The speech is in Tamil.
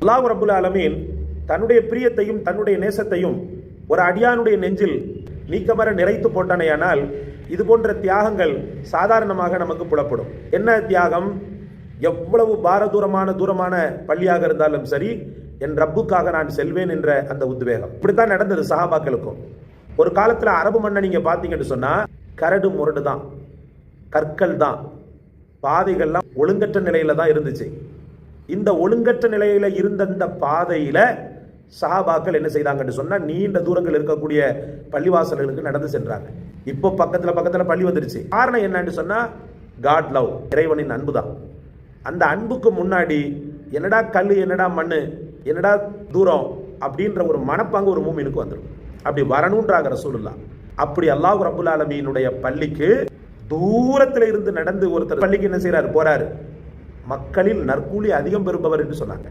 அல்லாஹ் ரப்புல் ஆலமீன் தன்னுடைய பிரியத்தையும் தன்னுடைய நேசத்தையும் ஒரு அடியானுடைய நெஞ்சில் நீக்கமர நிறைத்து போட்டானேயானால் இது போன்ற தியாகங்கள் சாதாரணமாக நமக்கு புலப்படும். என்ன தியாகம்? எவ்வளவு தூரமான பள்ளியாக இருந்தாலும் சரி, என் ரப்புக்காக நான் செல்வேன் என்ற அந்த உத்வேகம். இப்படித்தான் நடந்தது சஹாபாக்களுக்கும். ஒரு காலத்துல அரபு மண்ணை நீங்க பாத்தீங்கன்னு சொன்னா கரடு முரடு தான், கற்கள் தான், பாதைகள்லாம் ஒழுங்கற்ற நிலையில தான் இருந்துச்சு. இந்த ஒழுங்கற்ற நிலையில இருந்த இந்த பாதையில சஹாபாக்கள் என்ன செய்தாங்கன்னு சொன்னா நீண்ட தூரங்கள் இருக்கக்கூடிய பள்ளிவாசல்களுக்கு நடந்து சென்றாங்க. இப்போ பக்கத்துல பள்ளி வந்துருச்சு. காரணம் என்னன்னு சொன்னா காட் லவ், இறைவனின் அன்பு தான். அந்த அன்புக்கு முன்னாடி என்னடா கல், என்னடா மண்ணு, என்னடா தூரம் அப்படின்ற ஒரு மனப்பாங்கு ஒரு மூமினுக்கு வந்துடும். அப்படி வரணுன்றாங்க ரசூலுல்லாஹ். அப்படி அல்லாஹ் ரப்புல் ஆலமீனுடைய பள்ளிக்கு தூரத்தில் இருந்து நடந்து ஒருத்தர் பள்ளிக்கு என்ன செய்யறாரு, போறாரு. மக்களில் நற்கூலி அதிகம் பெறுபவர் என்று சொன்னாங்க.